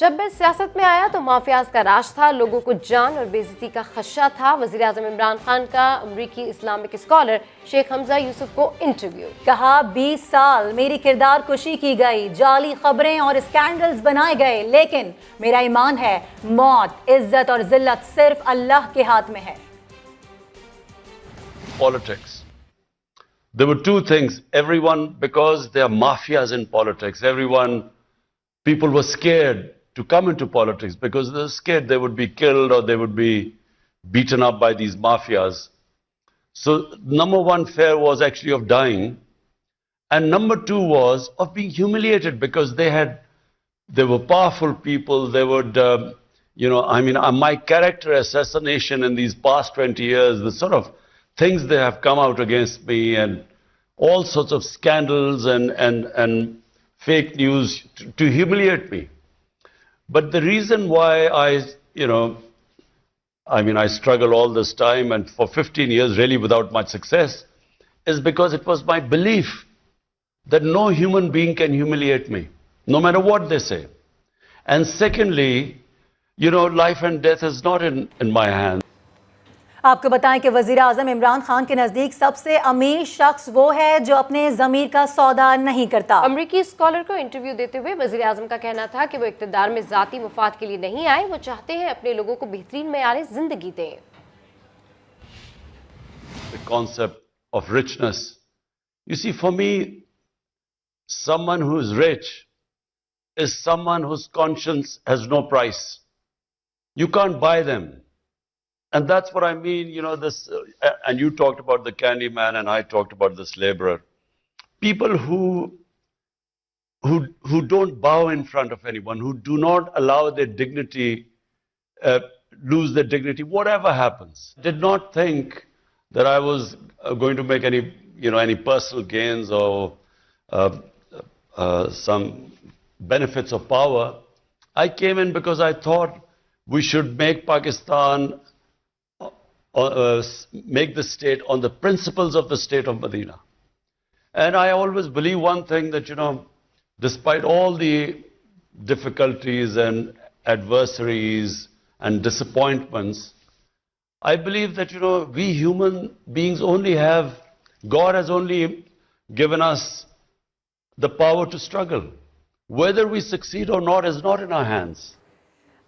जब मैं सियासत में आया तो माफियाज का राज था, लोगों को जान और बेइज्जती का खदशा था। वजीर आजम इमरान खान का अमरीकी इस्लामिक स्कॉलर शेख हमजा यूसुफ को इंटरव्यू। कहा 20 साल मेरी किरदार कुशी की गई, जाली खबरें और स्कैंडल्स बनाए गए, लेकिन मेरा ईमान है मौत, इज्जत और जिल्लत सिर्फ अल्लाह के हाथ में है। Politics. There were two things. Everyone, because there are mafias in politics, people were scared to come into politics because they were scared they would be killed or they would be beaten up by these mafias. So number one fear was actually of dying, and number two was of being humiliated because they were powerful people. They would, my character assassination in these past 20 years, the sort of things they have come out against me, and all sorts of scandals and fake news to humiliate me. But the reason why I struggle all this time and for 15 years really without much success is because it was my belief that no human being can humiliate me, no matter what they say. And secondly, life and death is not in my hands. आपको बताएं कि वजीर आजम इमरान खान के नजदीक सबसे अमीर शख्स वो है जो अपने जमीर का सौदा नहीं करता। अमरीकी स्कॉलर को इंटरव्यू देते हुए वजीर आजम का कहना था कि वो इक्तदार में जाती मुफाद के लिए नहीं आए, वो चाहते हैं अपने लोगों को बेहतरीन मेयारे जिंदगी दें। The concept of richness. You see, for me, someone who is rich is someone whose conscience has no price. You can't buy them. And that's what I mean, and you talked about the candy man and I talked about this laborer. People who don't bow in front of anyone, who do not allow their dignity, lose their dignity, whatever happens. Did not think that I was going to make any personal gains or some benefits of power. I came in because I thought we should make Pakistan make the state on the principles of the state of Medina. And I always believe one thing that, despite all the difficulties and adversaries and disappointments, I believe that, we human beings God has only given us the power to struggle. Whether we succeed or not is not in our hands.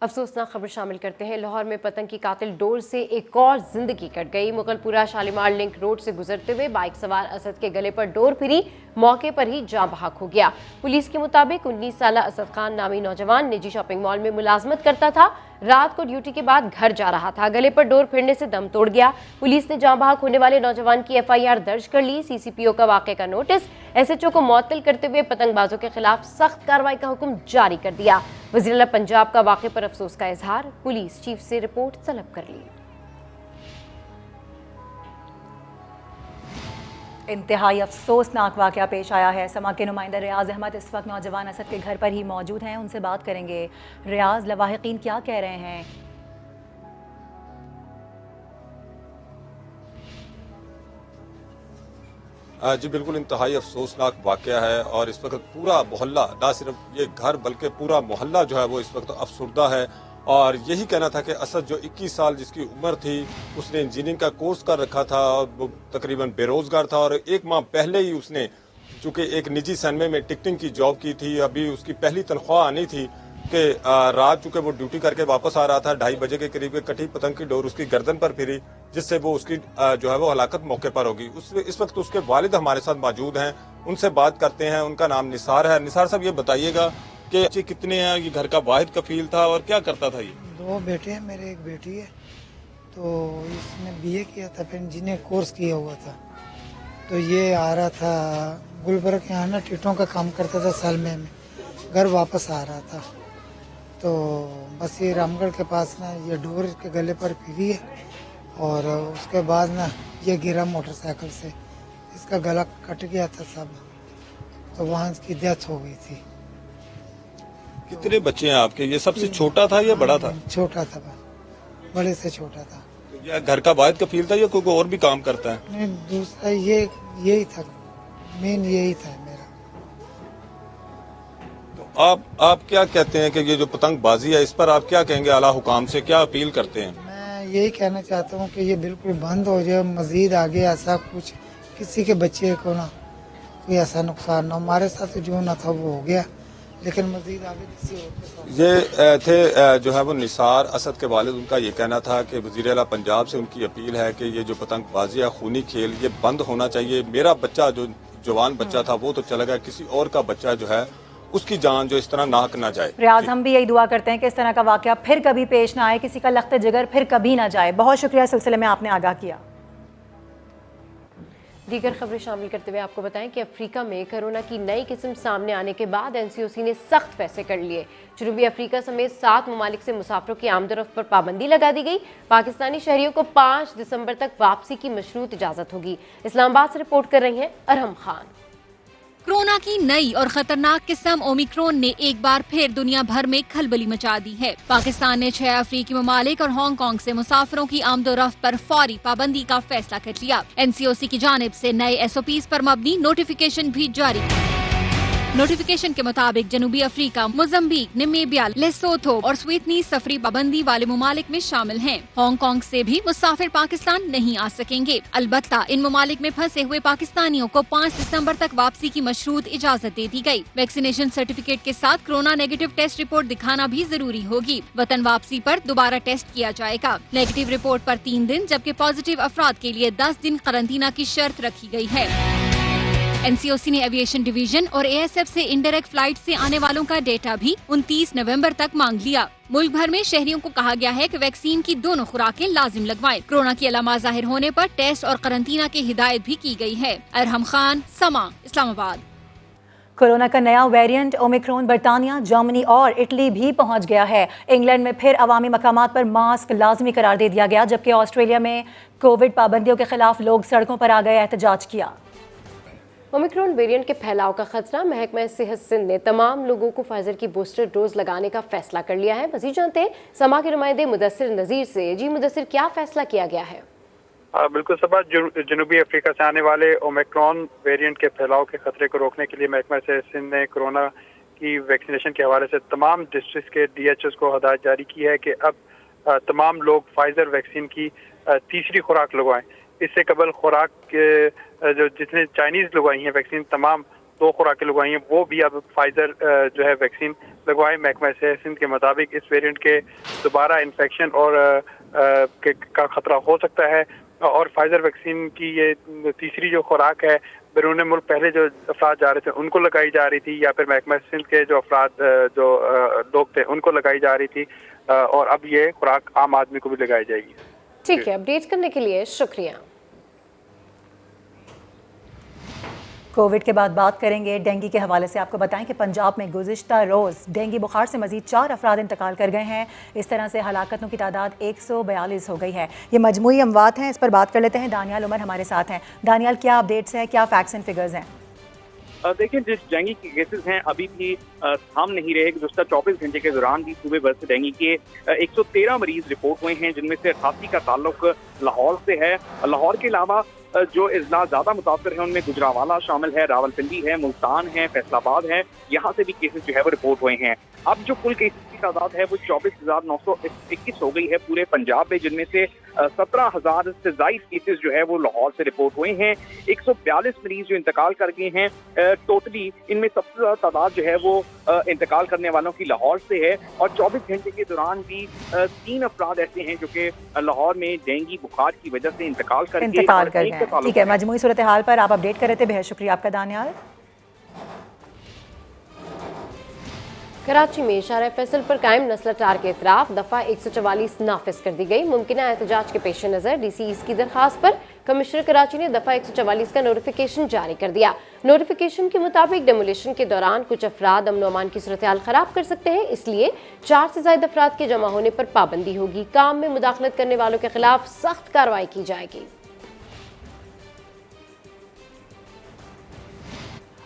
अफसोसनाक खबर शामिल करते हैं। लाहौर में पतंग की कातिल door से एक और जिंदगी कट गई। मुगलपुरा शालीमार लिंक रोड से गुजरते हुए बाइक सवार असद के गले पर डोर फिरी, मौके पर ही जाँ बहक हो गया। पुलिस के मुताबिक 19 साला असद खान नामी नौजवान निजी शॉपिंग मॉल में मुलाजमत करता था। रात को ड्यूटी के बाद घर जा रहा था, गले पर डोर फिरने से दम तोड़ गया। पुलिस ने जाँ बहक होने वाले नौजवान की FIR दर्ज कर ली। CCPO का वाक़े का नोटिस SHO को मुअत्तल करते हुए पतंगबाजों के खिलाफ सख्त कार्रवाई का हुक्म जारी कर दिया। वज़ीर आला पंजाब का वाक़े पर अफसोस का इजहार, पुलिस चीफ से रिपोर्ट तलब कर ली। इंतहाई अफसोसनाक वाक़या पेश आया है। समा के नुमाइंदा रियाज अहमद इस वक्त नौजवान असद के घर पर ही मौजूद हैं, उनसे बात करेंगे। रियाज, लवाहिकीन क्या कह रहे हैं? जी बिल्कुल, इंतहाई अफसोसनाक वाक़या है और इस वक्त पूरा मोहल्ला, ना सिर्फ ये घर बल्कि पूरा मोहल्ला जो है वो इस वक्त अफसुर्दा है। और यही कहना था कि असद जो 21 साल जिसकी उम्र थी, उसने इंजीनियरिंग का कोर्स कर रखा था और वो तकरीबन बेरोजगार था और एक माह पहले ही उसने चूंकि एक निजी सनमे में टिकटिंग की जॉब की थी, अभी उसकी पहली तनख्वाह आनी थी कि रात चूंकि वो ड्यूटी करके वापस आ रहा था, 2:30 बजे के करीब कटी पतंग की डोर उसकी गर्दन पर फिरी, जिससे वो उसकी जो है वो हलाकत मौके पर होगी। इस वक्त उसके वालिद हमारे साथ मौजूद हैं, उनसे बात करते हैं। उनका नाम निसार है। निसार साहब, ये बताइएगा कि बच्चे कितने हैं, ये घर का वाहिद कफील था और क्या करता था? ये 2 बेटे हैं, मेरे एक बेटी है। तो इसने BA किया था, फिर इंजीनियर कोर्स किया हुआ था। तो ये आ रहा था गुलबर्ग के यहाँ ना, टीटों का काम करता था सालमे में, घर वापस आ रहा था। तो बस ये रामगढ़ के पास ना ये डोर के गले पर फिरी है और उसके बाद ना ये गिरा मोटरसाइकिल से, इसका गला कट गया था सब, तो वहाँ इसकी डेथ हो गई थी। कितने बच्चे हैं आपके? ये सबसे छोटा था या बड़ा था? छोटा था, बड़े से छोटा था। तो यह घर का वाहिद कफील था या कोई और भी काम करता है? नहीं, दूसरा यही था, मेन यही था मेरा। तो आप क्या कहते हैं कि ये जो पतंगबाजी है इस पर आप क्या कहेंगे, आला हुकाम से क्या अपील करते हैं? मैं यही कहना चाहता हूँ कि ये बिल्कुल बंद हो जाए, मजीद आगे ऐसा कुछ किसी के बच्चे को ना कोई ऐसा नुकसान ना हो। हमारे साथ जो ना था वो हो गया, लेकिन मजीद आगे किसी और के साथ। ये थे जो है वो निसार असद के वालिद। उनका ये कहना था कि वज़ीर आला पंजाब से उनकी अपील है कि ये जो पतंगबाजी है, खूनी खेल, ये बंद होना चाहिए। मेरा बच्चा जो जवान बच्चा था वो तो चला गया, किसी और का बच्चा जो है उसकी जान जो इस तरह नाक ना जाए। रियाज, हम भी यही दुआ करते हैं कि इस तरह का वाकया फिर कभी पेश ना आए, किसी का लख्त जिगर फिर कभी ना जाए। बहुत शुक्रिया, इस सिलसिले में आपने आगाह किया। दीगर खबरें शामिल करते हुए आपको बताएं कि अफ्रीका में कोरोना की नई किस्म सामने आने के बाद एनसीओसी ने सख्त फैसले कर लिए। जनूबी अफ्रीका समेत 7 ममालिक से मुसाफिरों की आमदोरफ्त पर पाबंदी लगा दी गई। पाकिस्तानी शहरियों को 5 दिसंबर तक वापसी की मशरूत इजाजत होगी। इस्लामाबाद से रिपोर्ट कर रही हैं अरहम खान। कोरोना की नई और खतरनाक किस्म ओमिक्रॉन ने एक बार फिर दुनिया भर में खलबली मचा दी है। पाकिस्तान ने 6 अफ्रीकी ममालिक और हांगकांग से मुसाफिरों की आमदोरफ्त पर फौरी पाबंदी का फैसला कर लिया। एनसीओसी की जानिब से नए एसओपीज पर मबनी नोटिफिकेशन भी जारी। नोटिफिकेशन के मुताबिक जनूबी अफ्रीका, मोजम्बिक, नामीबिया, लेसोथो और स्वीटनी सफरी पाबंदी वाले ममालिक में शामिल हैं। हांगकांग से भी मुसाफिर पाकिस्तान नहीं आ सकेंगे। अलबत्ता इन ममालिक में फंसे हुए पाकिस्तानियों को 5 दिसंबर तक वापसी की मशरूत इजाजत दे दी गई। वैक्सीनेशन सर्टिफिकेट के साथ कोरोना नेगेटिव टेस्ट रिपोर्ट दिखाना भी जरूरी होगी। वतन वापसी पर दोबारा टेस्ट किया जाएगा। नेगेटिव रिपोर्ट पर 3 दिन जबकि पॉजिटिव अफराद के लिए 10 दिन करंतना की शर्त रखी गई है। एनसीओसी ने एविएशन डिवीजन और एएसएफ से इंडायरेक्ट फ्लाइट से आने वालों का डेटा भी 29 नवंबर तक मांग लिया। मुल्क भर में शहरियों को कहा गया है कि वैक्सीन की दोनों खुराकें लाजिम लगवाएं। कोरोना की अलामत जाहिर होने पर टेस्ट और करंतना की हिदायत भी की गई है। अरहम खान, समा, इस्लामाबाद। कोरोना का नया वेरिएंट ओमिक्रॉन बरतानिया, जर्मनी और इटली भी पहुंच गया है। इंग्लैंड में फिर अवामी मकामात पर मास्क लाजमी करार दे दिया गया, जबकि ऑस्ट्रेलिया में कोविड पाबंदियों के खिलाफ लोग सड़कों पर आ गए एहतजाज किया। ओमिक्रॉन वेरिएंट के फैलाव का खतरा, महकमा सेहत सिंध ने तमाम लोगों को फाइजर की बूस्टर डोज लगाने का फैसला कर लिया है। मजीद जानते हैं समा के नुमाइंदे मुदस्सिर नज़ीर से। जी मुदस्सिर, क्या फैसला किया गया है? बिल्कुल सबा, जनूबी अफ्रीका से आने वाले ओमिक्रॉन वेरिएंट के फैलाव के खतरे को रोकने के लिए महकमा सेहत सिंध ने कोरोना की वैक्सीनेशन के हवाले से तमाम डिस्ट्रिक्ट के DHOs को हदायत जारी की है कि अब तमाम लोग फाइजर वैक्सीन की तीसरी खुराक लगवाएं। इससे कबल खुराक के जो जितने चाइनीज लगवाई हैं वैक्सीन, तमाम 2 खुराकें लगवाई हैं, वो भी अब फाइजर जो है वैक्सीन लगवाएं। महकमा सेहत सिंध के मुताबिक इस वेरिएंट के दोबारा इन्फेक्शन और का खतरा हो सकता है और फाइजर वैक्सीन की ये तीसरी जो खुराक है बैरून मुल्क पहले जो अफराद जा रहे थे उनको लगाई जा रही थी, या फिर महकमा सिंध के जो अफराद जो लोग थे उनको लगाई जा रही थी, और अब ये खुराक आम आदमी को भी लगाई जाएगी। ठीक है, अपडेट करने के लिए शुक्रिया। कोविड के बाद बात करेंगे डेंगू के हवाले से। आपको बताएं कि पंजाब में गुज़िश्ता रोज़ डेंगू बुखार से मजीद 4 अफराद इंतकाल कर गए हैं। इस तरह से हलाकतों की तादाद 142 हो गई है। ये मजमूई अमवात हैं, इस पर बात कर लेते हैं। दानियाल उमर हमारे साथ हैं। दानियाल, क्या अपडेट्स हैं, क्या फैक्ट्स एंड फिगर्स हैं? देखिए, जिस डेंगू के केसेस हैं अभी भी थाम नहीं रहे। गुज़श्ता 24 घंटे के दौरान भी सूबे भर से डेंगू के 113 मरीज रिपोर्ट हुए हैं, जिनमें से 88 का ताल्लुक लाहौर से है। लाहौर के अलावा जो इजला ज़्यादा मुतासर है उनमें गुजरावाला शामिल है, रावलपिंडी है, मुल्तान है, फैसलाबाद है, यहाँ से भी केसेस जो है वो रिपोर्ट हुए हैं। अब जो कुल केसेस की तादाद है वो 24,921 हो गई है पूरे पंजाब में, जिनमें से 17,000 से ज़ायद केसेस जो है वो लाहौर से रिपोर्ट हुए हैं। 142 मरीज जो इंतकाल कर गए हैं टोटली, इनमें सबसे ज़्यादा तादाद जो है वो इंतकाल करने वालों की लाहौर से है। और 24 घंटे के दौरान भी 3 अफराद ऐसे हैं जो कि लाहौर में डेंगू बुखार की वजह से इंतकाल कर गए। ठीक है, मजमूई सूरत हाल पर आप अपडेट कर रहे थे, बेहद शुक्रिया आपका दानियाल। कराची में शारा फैसल पर कायम नस्लटार के इतराफ दफा 144 नाफिज कर दी गई। मुमकिना एहतजाज के पेश नज़र DC की दरखास्त पर कमिश्नर कराची ने दफा 144 का नोटिफिकेशन जारी कर दिया। नोटिफिकेशन के मुताबिक डेमोलिशन के दौरान कुछ अफराद अमन अमान की सूरत हाल खराब कर सकते हैं, इसलिए 4 से ज्यादा अफराद के जमा होने पर पाबंदी होगी। काम में मुदाखलत करने वालों के खिलाफ सख्त कार्रवाई की जाएगी।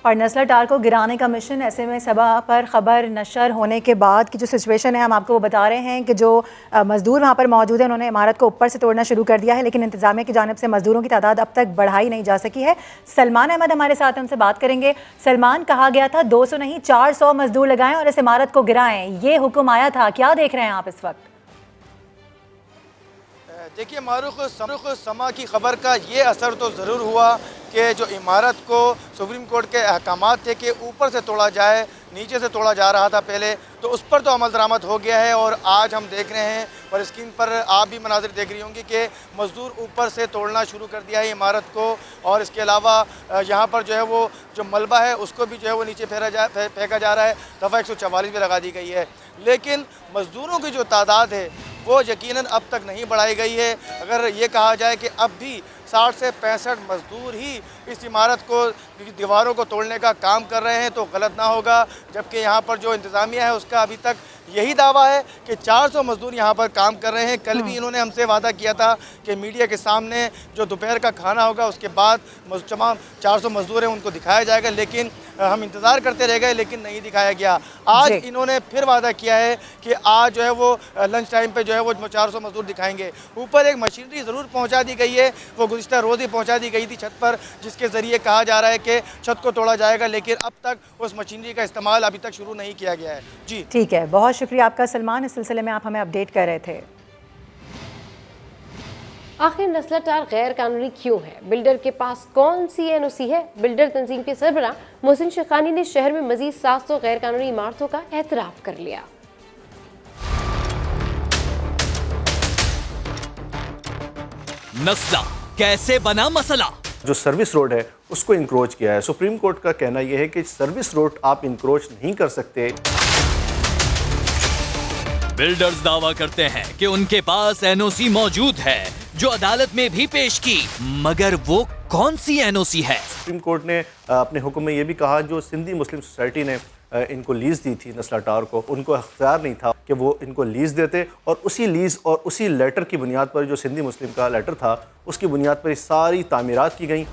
और नस्ला टार को गिराने का मिशन, ऐसे में सबा पर खबर नशर होने के बाद की जो सिचुएशन है हम आपको वो बता रहे हैं कि जो मज़दूर वहाँ पर मौजूद हैं उन्होंने इमारत को ऊपर से तोड़ना शुरू कर दिया है, लेकिन इंतजामिया की जानिब से मज़दूरों की तादाद अब तक बढ़ाई नहीं जा सकी है। सलमान अहमद हमारे साथ हैं, उनसे बात करेंगे। सलमान, कहा गया था 200 नहीं 400 मज़दूर लगाएं और इस इमारत को गिराएं, ये हुक्म आया था, क्या देख रहे हैं आप इस वक्त? देखिए मारूख समा की खबर का ये असर तो ज़रूर हुआ कि जो इमारत को सुप्रीम कोर्ट के अहकामात थे कि ऊपर से तोड़ा जाए, नीचे से तोड़ा जा रहा था पहले, तो उस पर तो अमल दरामद हो गया है। और आज हम देख रहे हैं और स्क्रीन पर आप भी मनाजिर देख रही होंगी कि मज़दूर ऊपर से तोड़ना शुरू कर दिया है इमारत को। और इसके अलावा यहाँ पर जो है वो जो मलबा है उसको भी जो है वो नीचे फेंका जा रहा है। दफ़ा 144 भी लगा दी गई है, लेकिन मज़दूरों की जो तादाद है वो यकीनन अब तक नहीं बढ़ाई गई है। अगर ये कहा जाए कि अब भी 60 से 65 मज़दूर ही इस इमारत को, दीवारों को तोड़ने का काम कर रहे हैं तो गलत ना होगा, जबकि यहाँ पर जो इंतज़ामिया है उसका अभी तक यही दावा है कि 400 मज़दूर यहाँ पर काम कर रहे हैं। कल भी इन्होंने हमसे वादा किया था कि मीडिया के सामने जो दोपहर का खाना होगा उसके बाद तमाम 400 मज़दूर हैं उनको दिखाया जाएगा, लेकिन हम इंतज़ार करते रह गए लेकिन नहीं दिखाया गया। आज इन्होंने फिर वादा किया है कि आज जो है वो लंच टाइम पे जो है वो 400 मज़दूर दिखाएंगे। ऊपर एक मशीनरी ज़रूर पहुंचा दी गई है, वो गुज़िश्ता रोज़ ही पहुंचा दी गई थी छत पर, जिसके ज़रिए कहा जा रहा है कि छत को तोड़ा जाएगा, लेकिन अब तक उस मशीनरी का इस्तेमाल अभी तक शुरू नहीं किया गया है। जी ठीक है, बहुत शुक्रिया आपका सलमान, इस सिलसिले में आप हमें अपडेट कर रहे थे। आखिर नस्ला टार गैर कानूनी क्यों है? बिल्डर के पास कौन सी एनओसी है? बिल्डर तंजीम के सरबराह मोहसिन शेखानी ने शहर में मजीद 700 गैर कानूनी इमारतों का एतराफ़ कर लिया। नस्ला कैसे बना मसला? जो सर्विस रोड है उसको इंक्रोच किया है। सुप्रीम कोर्ट का कहना यह है कि सर्विस रोड आप इंक्रोच नहीं कर सकते। बिल्डर्स दावा करते हैं कि उनके पास एनओसी मौजूद है जो अदालत में भी पेश की, मगर वो कौन सी एनओसी है? सुप्रीम कोर्ट ने अपने हुक्म में ये भी कहा जो सिंधी मुस्लिम सोसाइटी ने इनको लीज दी थी नस्ला टार को, उनको अख्तियार नहीं था कि वो इनको लीज देते, और उसी लीज और उसी लेटर की बुनियाद पर, जो सिंधी मुस्लिम का लेटर था उसकी बुनियाद पर सारी तामीरात की गई।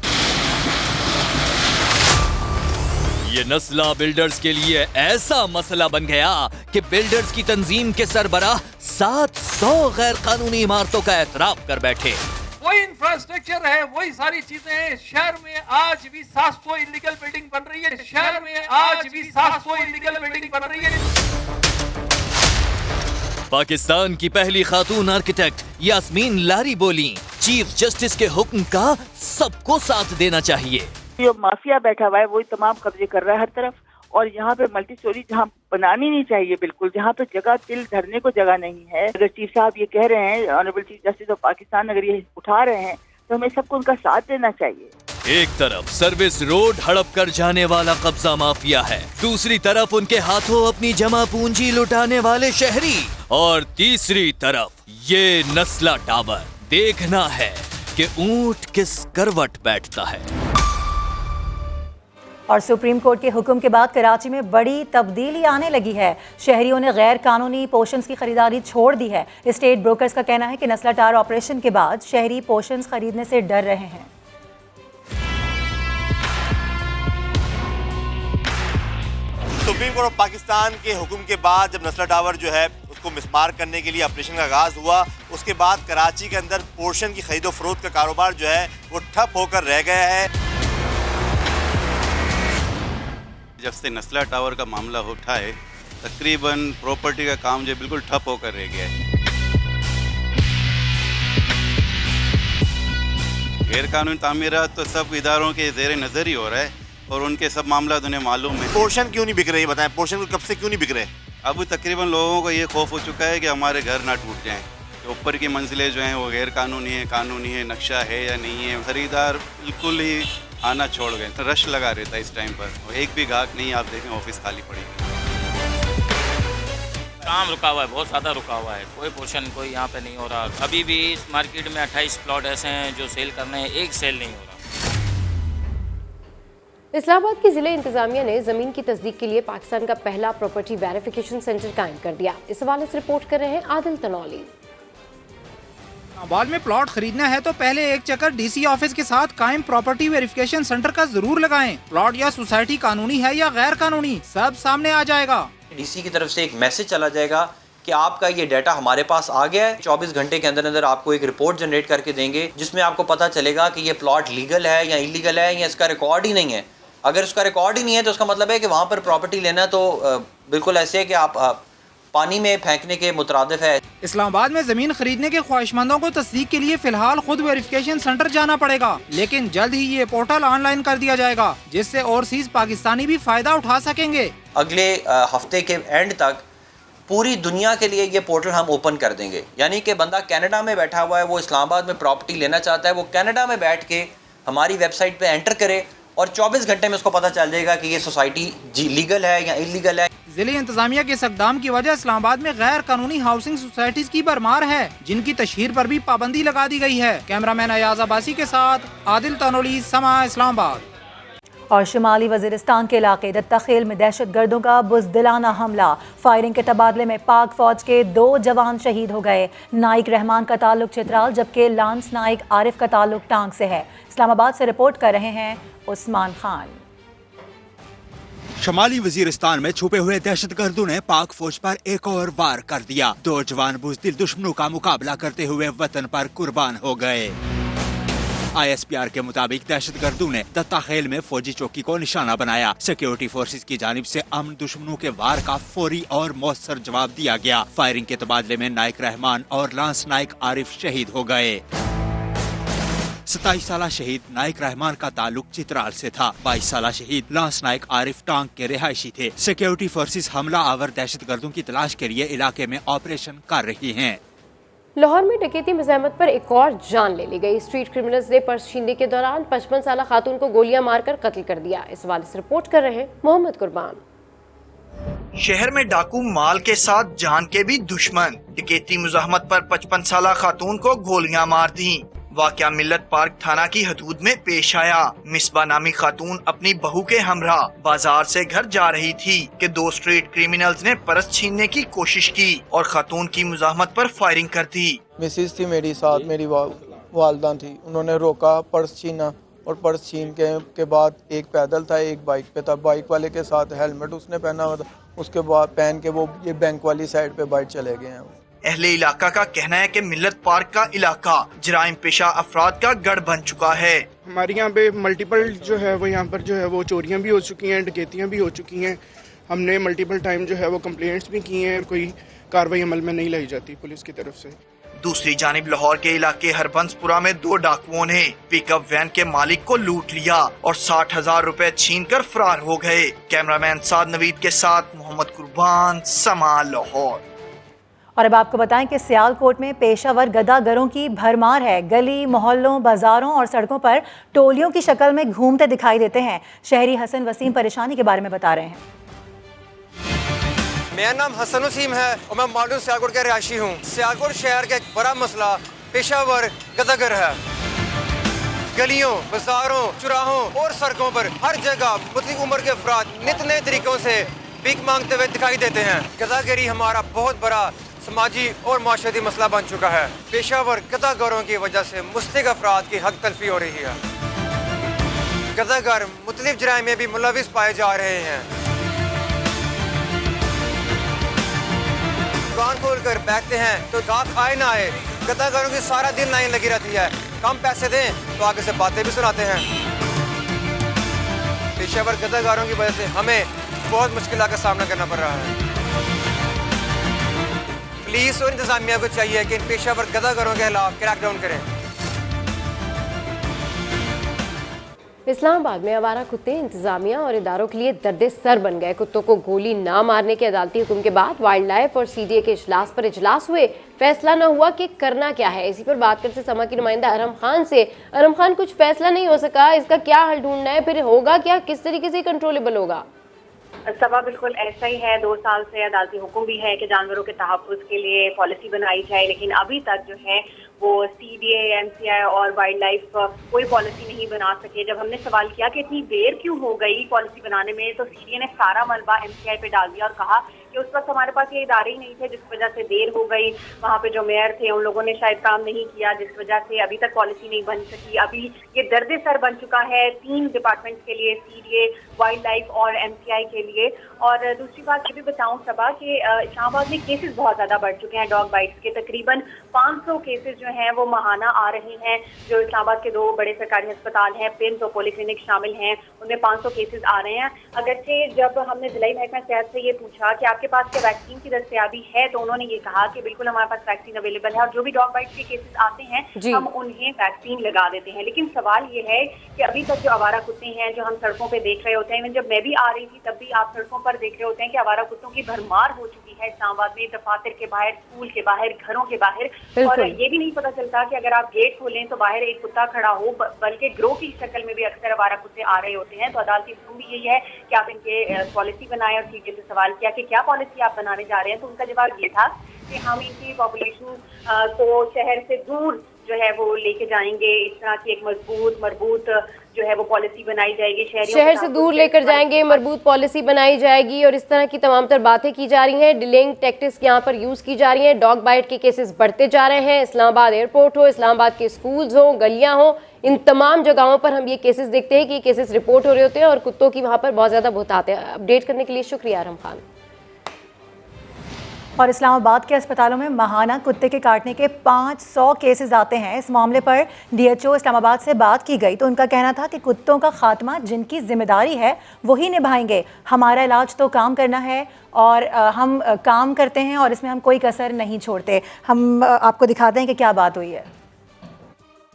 ये नस्ला बिल्डर्स के लिए ऐसा मसला बन गया कि बिल्डर्स की तंजीम के सरबराह 700 गैर कानूनी इमारतों का एतराफ़ कर बैठे। वही इंफ्रास्ट्रक्चर है, वही सारी चीजें हैं। शहर में आज भी 700 इलीगल बिल्डिंग बन रही है। शहर में आज भी 700 इलीगल बिल्डिंग बन रही है। पाकिस्तान की पहली खातून आर्किटेक्ट यास्मीन लारी बोली, चीफ जस्टिस के हुक्म का सबको साथ देना चाहिए। जो माफिया बैठा हुआ है वही तमाम कब्जे कर रहा है हर तरफ, और यहाँ पे मल्टी स्टोरी जहाँ बनानी नहीं चाहिए, बिल्कुल जहाँ पे जगह तिल धरने को जगह नहीं है। अगर चीफ साहब ये कह रहे हैं, honourable chief justice of Pakistan अगर ये उठा रहे हैं, तो हमें सबको उनका साथ देना चाहिए। एक तरफ सर्विस रोड हड़प कर जाने वाला कब्जा माफिया है, दूसरी तरफ उनके हाथों अपनी जमा पूंजी लुटाने वाले शहरी, और तीसरी तरफ ये नस्ला टावर। देखना है कि ऊंट किस करवट बैठता है। और सुप्रीम कोर्ट के हुक्म के बाद कराची में बड़ी तब्दीली आने लगी है। शहरियों ने गैर कानूनी पोर्शंस की खरीदारी छोड़ दी है। स्टेट ब्रोकर्स का कहना है कि नस्ला टार ऑपरेशन के बाद शहरी पोर्शंस खरीदने से डर रहे हैं। सुप्रीम कोर्ट ऑफ पाकिस्तान के हुक्म के बाद जब नस्ला टावर जो है उसको मिसमार करने के लिए ऑपरेशन का आगाज हुआ, उसके बाद कराची के अंदर पोर्शन की खरीदो फरोख्त का कारोबार जो है वो ठप होकर रह गया है। जब से नस्ला टावर का मामला उठा है, तकरीबन प्रॉपर्टी का काम जो बिल्कुल ठप होकर रह गया है। गैर कानूनी तामीरात तो सब इदारों के ज़ेर नज़र ही हो रहा है, और उनके सब मामला उन्हें मालूम है। पोर्शन क्यों नहीं बिक रहे, बताएं पोर्शन कब से क्यों नहीं बिक रहे? अब तकरीबन लोगों को ये खौफ हो चुका है कि हमारे घर ना टूट जाएं। तो ऊपर की मंजिलें जो हैं वो गैर कानूनी है, कानूनी है, नक्शा है या नहीं है। खरीदार बिल्कुल ही आना छोड़ गए, तो रश लगा रहता है इस टाइम पर, और एक भी गाहक नहीं, आप देखें ऑफिस खाली पड़ी है। काम रुका हुआ है, बहुत ज़्यादा रुका हुआ है, कोई पोर्शन कोई यहाँ पे नहीं हो रहा। अभी भी इस मार्केट में 28 प्लॉट ऐसे हैं जो सेल करने हैं, एक सेल नहीं हो रहा। इस्लामाबाद की जिले इंतजामिया ने जमीन की तस्दीक के लिए पाकिस्तान का पहला प्रॉपर्टी वेरिफिकेशन सेंटर कायम कर दिया। इस हवाले से रिपोर्ट कर रहे हैं आदिल तनौली। इस्लामाबाद में प्लॉट खरीदना है तो पहले एक चक्कर डीसी ऑफिस के साथ कायम प्रॉपर्टी वेरिफिकेशन सेंटर का जरूर लगाएं। प्लॉट या सोसाइटी कानूनी है या गैर कानूनी, सब सामने आ जाएगा। डीसी की तरफ से एक मैसेज चला जाएगा कि आपका ये डाटा हमारे पास आ गया है। 24 घंटे के अंदर अंदर आपको एक रिपोर्ट जनरेट करके देंगे जिसमें आपको पता चलेगा कि ये प्लॉट लीगल है या इलीगल है या इसका रिकॉर्ड ही नहीं है। अगर उसका रिकॉर्ड ही नहीं है तो उसका मतलब है कि वहाँ पर प्रॉपर्टी लेना तो बिल्कुल ऐसे है कि आप पानी में फेंकने के मुतरादिफ है। इस्लामाबाद में जमीन खरीदने के ख्वाहिशमंदों को तस्दीक के लिए फिलहाल खुद वेरिफिकेशन सेंटर जाना पड़ेगा, लेकिन जल्द ही ये पोर्टल ऑनलाइन कर दिया जाएगा जिससे ओवरसीज पाकिस्तानी भी फायदा उठा सकेंगे। अगले हफ्ते के एंड तक पूरी दुनिया के लिए ये पोर्टल हम ओपन कर देंगे, यानी कि बंदा कनाडा में बैठा हुआ है, वो इस्लामाबाद में प्रॉपर्टी लेना चाहता है, वो कनाडा में बैठ के हमारी वेबसाइट पे एंटर करे और 24 घंटे में उसको पता चल जाएगा कि ये सोसाइटी लीगल है या इलीगल है। जिले इंतजामिया के इस इक़दाम की वजह इस्लामाबाद में गैर कानूनी हाउसिंग सोसाइटीज की भरमार है, जिनकी तशहीर पर भी पाबंदी लगा दी गई है। कैमरामैन अयाज अब्बासी के साथ आदिल तनोली, समा, इस्लामाबाद। और शुमाली वजीरिस्तान के इलाके दत्ताखेल में दहशत गर्दों का बुज़दिलाना हमला, फायरिंग के तबादले में पाक फौज के 2 जवान शहीद हो गए। नाइक रहमान का ताल्लुक चित्राल जबकि लांस नाइक आरिफ का ताल्लुक टांग से है। इस्लामाबाद से रिपोर्ट कर रहे हैं उस्मान खान। शुमाली वजीरिस्तान में छुपे हुए दहशत गर्दों ने पाक फौज पर एक और वार कर दिया। 2 जवान बुज़दिल दुश्मनों का मुकाबला करते हुए वतन पर कुर्बान हो गए। ISPR के मुताबिक दहशत गर्दों ने दत्ताखेल में फौजी चौकी को निशाना बनाया। सिक्योरिटी फोर्सेज की जानिब से अमन दुश्मनों के वार का फौरी और मौसर जवाब दिया गया। फायरिंग के तबादले में नाइक रहमान और लांस नाइक आरिफ शहीद हो गए। 27 साला शहीद नाइक रहमान का ताल्लुक चित्राल से था। 22 साला शहीद लांस नाइक आरिफ टांग के रिहायशी थे। सिक्योरिटी फोर्सेज हमला आवर दहशत गर्दों की तलाश के लिए इलाके में ऑपरेशन कर रही हैं। लाहौर में डकैती मज़ाहमत पर एक और जान ले ली गई। स्ट्रीट क्रिमिनल्स ने पर्स छीनने के दौरान 55 साला खातून को गोलियां मारकर कत्ल कर दिया। इस हवाले से रिपोर्ट कर रहे हैं मोहम्मद कुर्बान। शहर में डाकू माल के साथ जान के भी दुश्मन, डकैती मुज़ाहमत पर 55 साला खातून को गोलियां मार दी। वाकया मिल्लत पार्क थाना की हदूद में पेश आया। मिसबा नामी खातून अपनी बहू के हमरा बाजार से घर जा रही थी कि 2 स्ट्रीट क्रिमिनल्स ने पर्स छीनने की कोशिश की और खातून की मुज़ाहमत पर फायरिंग कर दी। मिसिस थी मेरी साथ, मेरी वालदा थी, उन्होंने रोका, पर्स छीना और पर्स छीन के बाद एक पैदल था, एक बाइक पे था। बाइक वाले के साथ हेलमेट उसने पहना हुआ था, उसके बाद पहन के वो ये बैंक वाली साइड पे बाइक चले गए हैं। अहले इलाका का कहना है कि मिल्लत पार्क का इलाका जराइम पेशा अफराद का गढ़ बन चुका है। हमारे यहाँ पे मल्टीपल जो है वो यहाँ पर जो है वो चोरियाँ भी हो चुकी हैं, डकैतियाँ भी हो चुकी हैं। हमने मल्टीपल टाइम जो है वो कंप्लेंट्स भी की हैं, कोई कार्रवाई अमल में नहीं लाई जाती पुलिस की तरफ से। दूसरी जानिब लाहौर के इलाके हरबंसपुरा में 2 डाकुओं ने पिकअप वैन के मालिक को लूट लिया और 60,000 रुपए छीन कर फरार हो गए। कैमरामैन साद नवीद के साथ मोहम्मद कुर्बान, समा, लाहौर। और अब आपको बताएं कि सियालकोट में पेशावर गदागरों की भरमार है। गली मोहल्लों, बाजारों और सड़कों पर टोलियों की शक्ल में घूमते दिखाई देते हैं। शहरी हसन वसीम परेशानी के बारे में बता रहे हैं। मेरा नाम हसन वसीम है और मैं मॉडर्न सियालकोट का रिहायशी हूँ। सियालकोट शहर का एक बड़ा मसला पेशावर गदागर है। गलियों, बाजारों, चौराहों और सड़कों पर हर जगह मुख्तलिफ उम्र के अफराद नित नए तरीकों से भीख मांगते हुए दिखाई देते हैं। गदागरी हमारा बहुत बड़ा समाजी और माशरती मसला बन चुका है। पेशावर गदागरों की वजह से मुस्तहिक अफराद की हक तलफी हो रही है। गदागर मुख्तलिफ जराइम में भी मुलविस पाए जा रहे हैं। दुकान खोल कर बैठते हैं तो गाहक आए ना आए, गदागरों की सारा दिन लाइन लगी रहती है। कम पैसे दें तो आगे से बातें भी सुनाते हैं। पेशावर गदागरों की वजह से हमें बहुत मुश्किल का सामना करना पड़ रहा है। पुलिस और इंतजामिया को चाहिए कि इन पेशावर गदागरों के खिलाफ क्रैकडाउन करें। इस्लामाबाद में आवारा कुत्ते इंतजामिया और इदारों के लिए दर्द सर बन गए। कुत्तों को गोली ना मारने के अदालती हुक्म के बाद वाइल्ड लाइफ और CDA के इजलास पर इजलास हुए। फैसला न हुआ कि करना क्या है। इसी पर बात करते समा की नुमाइंदा अरम खान से। अरम खान, कुछ फैसला नहीं हो सका, इसका क्या हल ढूंढना है, फिर होगा क्या, किस तरीके से कंट्रोलेबल होगा? सभा बिल्कुल ऐसा ही है। 2 साल से अदालती हुक्म भी है कि जानवरों के तहफ़्फ़ुज़ के लिए पॉलिसी बनाई जाए, लेकिन अभी तक जो है वो CDA, MCI और वाइल्ड लाइफ कोई पॉलिसी नहीं बना सके। जब हमने सवाल किया कि इतनी देर क्यों हो गई पॉलिसी बनाने में, तो CDA ने सारा मलबा MCI पे डाल दिया और कहा कि कि उस वक्त हमारे पास ये इदारे ही नहीं थे, जिस वजह से देर हो गई। वहाँ पे जो मेयर थे उन लोगों ने शायद काम नहीं किया, जिस वजह से अभी तक पॉलिसी नहीं बन सकी। अभी ये दर्द सर बन चुका है 3 डिपार्टमेंट्स के लिए, CDA, वाइल्ड लाइफ और MCI के लिए। और दूसरी बात ये भी बताऊं सबा कि इस्लामाबाद में केसेस बहुत ज़्यादा बढ़ चुके हैं डॉग बाइट्स के। तकरीबन 500 केसेस जो हैं वो माहाना आ रहे हैं। जो इस्लामाबाद के 2 बड़े सरकारी अस्पताल हैं, पिंस और पॉलीक्लिनिक शामिल हैं, उनमें 500 केसेस आ रहे हैं। अगरचे जब हमने जिला महकमा सेहत से ये पूछा कि आपके पास क्या वैक्सीन की दस्तयाबी है, तो उन्होंने ये कहा कि बिल्कुल हमारे पास वैक्सीन अवेलेबल है और जो भी डॉग बाइट्स के केसेस आते हैं हम उन्हें वैक्सीन लगा देते हैं। लेकिन सवाल ये है कि अभी तक जो आवारा कुत्ते हैं जो हम सड़कों पर देख रहे होते हैं, जब मैं भी आ रही थी तब भी आप सड़कों पर देख रहे होते हैं कि आवारा कुत्तों की भरमार हो चुकी है इस्लामाबाद में, दफातर के बाहर, स्कूल के बाहर, घरों के बाहर। और ये भी नहीं पता चलता कि अगर आप गेट खोलें तो बाहर एक कुत्ता खड़ा हो, बल्कि ग्रो की शक्ल में भी अक्सर आवारा कुत्ते आ रहे होते हैं। तो अदालती हुक्म भी यही है कि आप इनके पॉलिसी बनाएं। और सीडीए से सवाल किया कि क्या पॉलिसी आप बनाने जा रहे हैं, तो उनका जवाब ये था कि हम इनकी पॉपुलेशन को शहर से दूर जो है वो लेके जाएंगे। इस तरह की एक मजबूत जो है वो पॉलिसी बनाई जाएगी, शहर से दूर लेकर जाएंगे, मजबूत पॉलिसी बनाई जाएगी। और इस तरह की तमाम तर बातें की जा रही हैं। डिलेइंग टैक्टिक्स यहाँ पर यूज़ की जा रही हैं। डॉग बाइट के केसेस बढ़ते जा रहे हैं। इस्लामाबाद एयरपोर्ट हो, इस्लामाबाद के स्कूल्स हो, गलियाँ हो, इन तमाम जगहों पर हम ये केसेस देखते हैं कि ये केसेस रिपोर्ट हो रहे होते हैं और कुत्तों की वहाँ पर बहुत ज़्यादा बहुतायत है। अपडेट करने के लिए शुक्रिया आरम खान। और इस्लामाबाद के अस्पतालों में माहाना कुत्ते के काटने के 500 केसेस आते हैं। इस मामले पर DHO इस्लामाबाद से बात की गई तो उनका कहना था कि कुत्तों का खात्मा जिनकी जिम्मेदारी है वही निभाएंगे। हमारा इलाज तो काम करना है और हम काम करते हैं और इसमें हम कोई कसर नहीं छोड़ते। हम आपको दिखाते हैं कि क्या बात हुई है।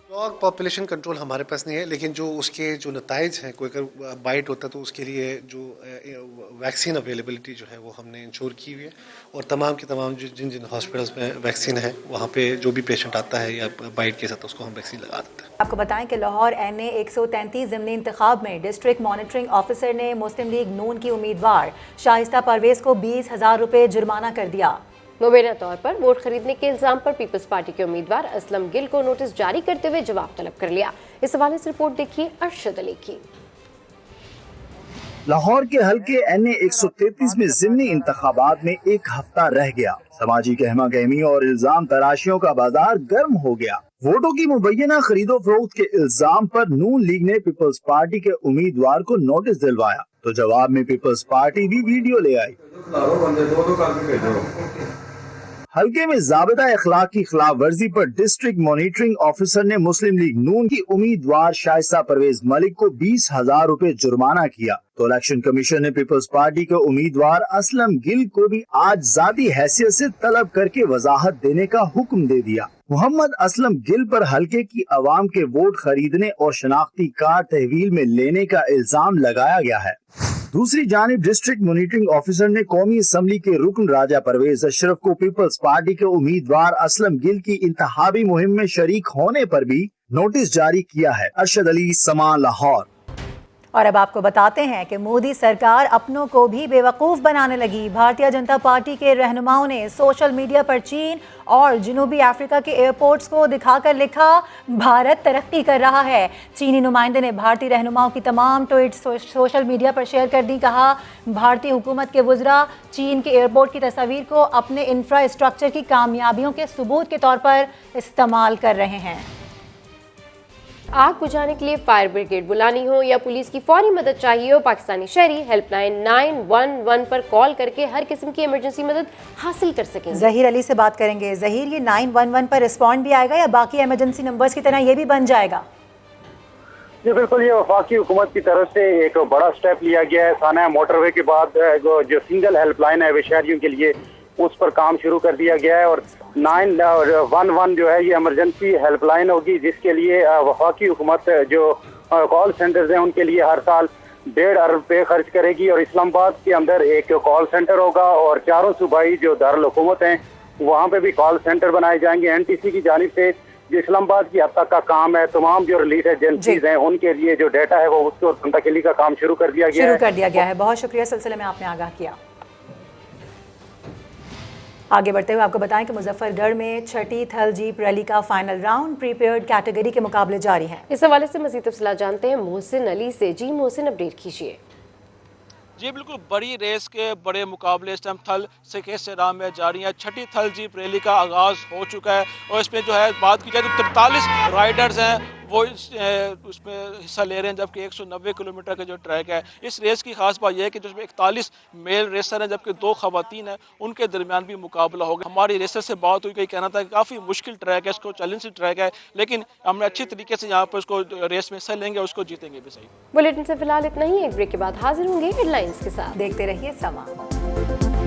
डॉग पॉपुलेशन कंट्रोल हमारे पास नहीं है, लेकिन जो उसके जो नताइज हैं, कोई अगर बाइट होता है तो उसके लिए जो वैक्सीन अवेलेबिलिटी जो है वो हमने इंश्योर की हुई है। और तमाम के तमाम जिन हॉस्पिटल्स में वैक्सीन है वहाँ पे जो भी पेशेंट आता है या बाइट के साथ उसको हम वैक्सीन लगा देते हैं। आपको बताएं कि लाहौर NA 133 ज़िमनी इंतखाब में डिस्ट्रिक्ट मॉनिटरिंग ऑफिसर ने मुस्लिम लीग नून की उम्मीदवार शाइस्ता परवेज़ को 20,000 रुपये जुर्माना कर दिया। मुबैना तौर पर वोट खरीदने के इल्जाम पर पीपल्स पार्टी के उम्मीदवार असलम गिल को नोटिस जारी करते हुए जवाब तलब कर लिया। इस हवाले से रिपोर्ट देखिए अरशद अली की। लाहौर के हल्के NA 133 में ज़िमनी इंतखाबात में एक हफ्ता रह गया। समाजी गहमा गहमी और इल्जाम तराशियों का बाजार गर्म हो गया। वोटों की मुबैना खरीदो फरोख्त के इल्जाम पर नून लीग ने पीपल्स पार्टी के उम्मीदवार को नोटिस दिलवाया तो जवाब में पीपल्स पार्टी भी वीडियो ले आई। हल्के में ज़ाबिता अखलाक की खिलाफ वर्जी पर डिस्ट्रिक्ट मॉनिटरिंग ऑफिसर ने मुस्लिम लीग नून की उम्मीदवार शाइस्ता परवेज मलिक को 20,000 रुपए जुर्माना किया तो इलेक्शन कमीशन ने पीपल्स पार्टी के उम्मीदवार असलम गिल को भी आज जाती हैसियत से तलब करके वजाहत देने का हुक्म दे दिया। मोहम्मद असलम गिल पर हल्के की आवाम के वोट खरीदने और शनाख्ती कार्ड तहवील में लेने का इल्जाम लगाया गया है। दूसरी जानिब डिस्ट्रिक्ट मॉनिटरिंग ऑफिसर ने कौमी असम्बली के रुकन राजा परवेज अशरफ को पीपल्स पार्टी के उम्मीदवार असलम गिल की इंतखाबी मुहिम में शरीक होने पर भी नोटिस जारी किया है। अरशद अली, समा, लाहौर। और अब आपको बताते हैं कि मोदी सरकार अपनों को भी बेवकूफ़ बनाने लगी। भारतीय जनता पार्टी के रहनुमाओं ने सोशल मीडिया पर चीन और जनूबी अफ्रीका के एयरपोर्ट्स को दिखाकर लिखा भारत तरक्की कर रहा है। चीनी नुमाइंदे ने भारतीय रहनुमाओं की तमाम ट्वीट्स सोशल मीडिया पर शेयर कर दी। कहा भारतीय हुकूमत के वुज़रा चीन के एयरपोर्ट की तस्वीर को अपने इंफ्रास्ट्रक्चर की कामयाबियों के सबूत के तौर पर इस्तेमाल कर रहे हैं। आग बुझाने के लिए फायर ब्रिगेड बुलानी हो या पुलिस की फौरी मदद चाहिए हो, पाकिस्तानी शहरी हेल्पलाइन 911 पर कॉल करके हर किस्म की इमरजेंसी मदद हासिल कर सकेंगे। ज़हीर अली से बात करेंगे। ज़हीर, ये 911 पर रिस्पॉन्ड भी आएगा या बाकी इमरजेंसी नंबर्स की तरह ये भी बन जाएगा? जी बिल्कुल, ये वफाकी हुकूमत की तरफ से एक बड़ा स्टेप लिया गया है। थाना मोटरवे के बाद जो सिंगल हेल्पलाइन है शहरियों के लिए, उस पर काम शुरू कर दिया गया है। और 911 जो है ये इमरजेंसी हेल्पलाइन होगी, जिसके लिए वफाकी हुकूमत जो कॉल सेंटर्स हैं उनके लिए हर साल 1.5 अरब रुपये खर्च करेगी। और इस्लामाबाद के अंदर एक कॉल सेंटर होगा और चारों सूबाई जो दारुल हुकूमत हैं वहाँ पे भी कॉल सेंटर बनाए जाएंगे। NTC की जानिब से जो इस्लामाबाद की अब तक का काम है, तमाम जो रिलीफ एजेंसीज हैं उनके लिए जो डाटा है वो उसको मुंतकिली का काम शुरू कर दिया गया है। बहुत शुक्रिया, सिलसिले में आपने आगाह किया। आगे बढ़ते हुए आपको बताएं कि मुजफ्फरगढ़ में छठी थल जीप रैली का फाइनल राउंड प्रीपेयर्ड कैटेगरी के मुकाबले जारी हैं। इस हवाले से मज़ीद तफसीलात जानते हैं मोहसिन अली से। जी मोहसिन, अपडेट कीजिए। जी बिल्कुल, बड़ी रेस के बड़े मुकाबले इस टाइम थल सेराम में जारी है। छठी थल जीप रैली का आगाज़ हो चुका है और इसमें जो है बात की जाए तो 43 राइडर्स हैं वो उसमें हिस्सा ले रहे हैं, जबकि 190 किलोमीटर का जो ट्रैक है। इस रेस की खास बात यह है कि जिसमें 41 मेल रेसर हैं जबकि 2 खवातीन हैं, उनके दरमियान भी मुकाबला होगा। हमारी रेसर से बात हुई, कहीं कहना था कि काफ़ी मुश्किल ट्रैक है, इसको चैलेंजिंग ट्रैक है, लेकिन हमने अच्छी तरीके से यहाँ पर उसको रेस में हिस्सा लेंगे, उसको जीतेंगे भी सही। बुलेटिन से फिलहाल इतना ही। एक ब्रेक के बाद हाजिर होंगे हेडलाइंस के साथ। देखते रहिए समा।